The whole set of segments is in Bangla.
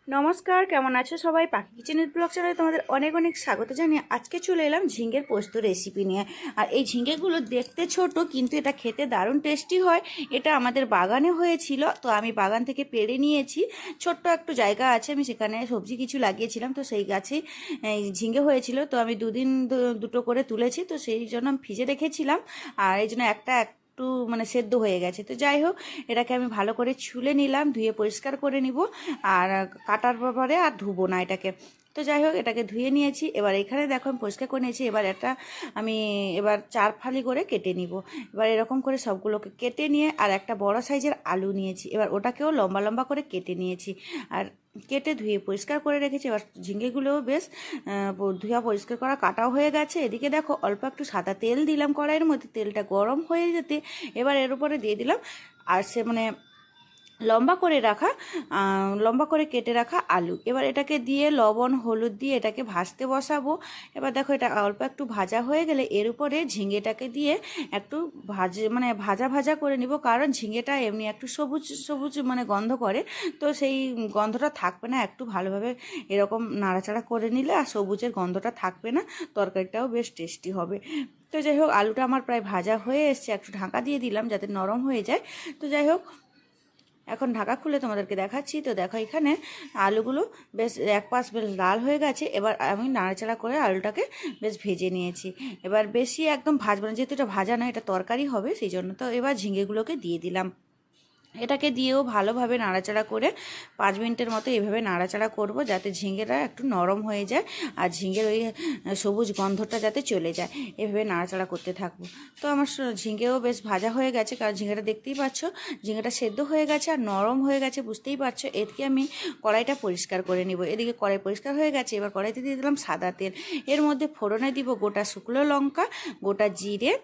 নমস্কার, কেমন আছো সবাই? পাখি কিচেনের ব্লগ চ্যানেলে তোমাদের অনেক অনেক স্বাগত জানিয়ে আজকে চলে এলাম ঝিঙের পোস্ত রেসিপি নিয়ে। আর এই ঝিঙেগুলো দেখতে ছোট, কিন্তু এটা খেতে দারুণ টেস্টি হয়। এটা আমাদের বাগানে হয়েছিল, তো আমি বাগান থেকে পেড়ে নিয়েছি। ছোট্ট একটু জায়গা আছে, আমি সেখানে সবজি কিছু লাগিয়েছিলাম, তো সেই গাছেই ঝিঙে হয়েছিল। তো আমি দুটো করে তুলেছি, তো সেই জন্য আমি ভিজে রেখেছিলাম। আর এই জন্য একটু মানে সেদ্ধ হয়ে গেছে। তো যাই হোক, এটাকে আমি ভালো করে ছুলে নিলাম, ধুয়ে পরিষ্কার করে নিব। আর কাটার পরে আর ধুবো না এটাকে। তো যাই হোক, এটাকে ধুয়ে নিয়েছি। এবার এখানে দেখো আমি পরিষ্কার করে নিয়েছি। আমি এবার 4 ফালি করে কেটে নিব। এবার এরকম করে সবগুলোকে কেটে নিয়ে আর একটা বড় সাইজের আলু নিয়েছি। এবার ওটাকেও লম্বা লম্বা করে কেটে নিয়েছি আর কেটে ধুয়ে পরিষ্কার করে রেখেছি। এবার ঝিঙ্গেগুলোও বেশ ধুয়া পরিষ্কার করা কাটাও হয়ে গেছে। এদিকে দেখো অল্প একটু সাদা তেল দিলাম কড়াইয়ের মধ্যে। তেলটা গরম হয়ে যেতে এবার এর উপরে দিয়ে দিলাম আর লম্বা করে কেটে রাখা আলু। এবার এটাকে দিয়ে লবণ হলুদ দিয়ে এটাকে ভাজতে বসাবো। এবার দেখো এটা অল্প একটু ভাজা হয়ে গেলে এর উপরে ঝিঙেটাকে দিয়ে একটু ভাজা ভাজা করে নিব, কারণ ঝিঙেটা এমনি একটু সবুজ সবুজ গন্ধ করে। তো সেই গন্ধটা থাকবে না, একটু ভালোভাবে এরকম নাড়াচাড়া করে নিলে আর সবুজের গন্ধটা থাকবে না, তরকারিটাও বেশ টেস্টি হবে। তো যাই হোক, আলুটা আমার প্রায় ভাজা হয়ে এসছে, একটু ঢাকা দিয়ে দিলাম যাতে নরম হয়ে যায়। তো যাই হোক, এখন ঢাকা খুলে তোমাদেরকে দেখাচ্ছি। তো দেখো এখানে আলুগুলো বেশ এক পাশ বেশ লাল হয়ে গেছে। এবার আমি নাড়াচাড়া করে আলুটাকে বেশ ভেজে নিয়েছি। এবার বেশি একদম ভাজবো না, যেহেতু এটা ভাজা না, এটা তরকারি হবে, সেই জন্য। তো এবার ঝিঙেগুলোকে দিয়ে দিলাম। এটাকে দিয়েও ভালোভাবে নাড়াচাড়া করে 5 মিনিটের মতো এভাবে নাড়াচাড়া করব, যাতে ঝিঙেটা একটু নরম হয়ে যায় আর ঝিঙের ওই সবুজ গন্ধটা যাতে চলে যায়। এভাবে নাড়াচাড়া করতে থাকবো। তো আমার ঝিঙেও বেশ ভাজা হয়ে গেছে, কারণ ঝিঙেটা দেখতেই পাচ্ছ, ঝিঙেটা সেদ্ধ হয়ে গেছে আর নরম হয়ে গেছে, বুঝতেই পারছো। এদিকে আমি কড়াইটা পরিষ্কার করে নিব। এদিকে কড়াই পরিষ্কার হয়ে গেছে। এবার কড়াইতে দিয়ে দিলাম সাদা তেল। এর মধ্যে ফোড়নে দিব গোটা শুকনো লঙ্কা, গোটা জিরে।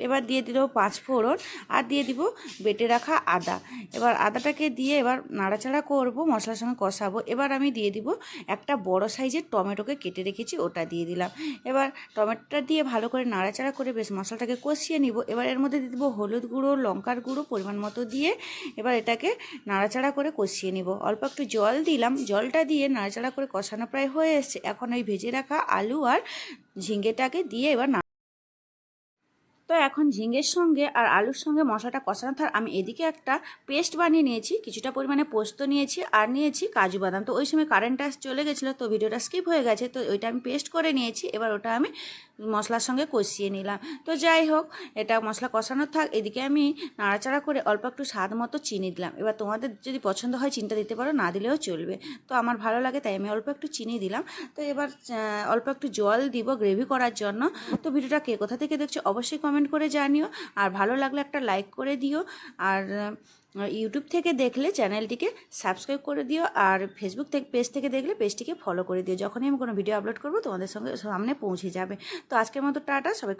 এবার দিয়ে দিল 5 ফোড়ন আর দিয়ে দিব বেটে রাখা আদা। এবার আদাটাকে দিয়ে এবার নাড়াচাড়া করব, মশলার সঙ্গে কষাবো। এবার আমি দিয়ে দিব একটা বড় সাইজের টমেটোকে কেটে রেখেছি, ওটা দিয়ে দিলাম। এবার টমেটোটা দিয়ে ভালো করে নাড়াচাড়া করে বেশ মশলাটাকে কষিয়ে নিব। এবার এর মধ্যে দিয়ে দিব হলুদ গুঁড়ো, লঙ্কার গুঁড়ো পরিমাণ মতো দিয়ে এবার এটাকে নাড়াচাড়া করে কষিয়ে নিব। অল্প একটু জল দিলাম, জলটা দিয়ে নাড়াচাড়া করে কষানো প্রায় হয়ে এসছে। এখন ওই ভেজে রাখা আলু আর ঝিঙ্গেটাকে দিয়ে এবার তো এখন ঝিঙের সঙ্গে আর আলুর সঙ্গে মশলাটা কষানো থাক। আমি এদিকে একটা পেস্ট বানিয়ে নিয়েছি, কিছুটা পরিমাণে পোস্ত নিয়েছি আর নিয়েছি কাজু বাদাম। তো ওই সময় কারেন্টটা চলে গেছিলো, তো ভিডিওটা স্কিপ হয়ে গেছে। তো ওইটা আমি পেস্ট করে নিয়েছি। এবার ওটা আমি মশলার সঙ্গে কষিয়ে নিলাম। তো যাই হোক, এটা মশলা কষানো থাক। এদিকে আমি নাড়াচাড়া করে অল্প একটু স্বাদ মতো চিনি দিলাম। এবার তোমাদের যদি পছন্দ হয় চিনিটা দিতে পারো, না দিলেও চলবে। তো আমার ভালো লাগে তাই আমি অল্প একটু চিনি দিলাম। তো এবার অল্প একটু জল দিব গ্রেভি করার জন্য। তো ভিডিওটা কে কোথা থেকে দেখছো অবশ্যই কমেন্ট করে জানিও। আর ভালো লাগলে একটা লাইক করে দিও। আর ইউটিউব থেকে দেখলে চ্যানেলটিকে সাবস্ক্রাইব করে দিও। আর ফেসবুক পেজ থেকে দেখলে পেজটিকে ফলো করে দিও। যখনই আমি কোনো ভিডিও আপলোড করবো তোমাদের সামনে পৌঁছে যাবে। তো আজকের মতো টাটা সবাই।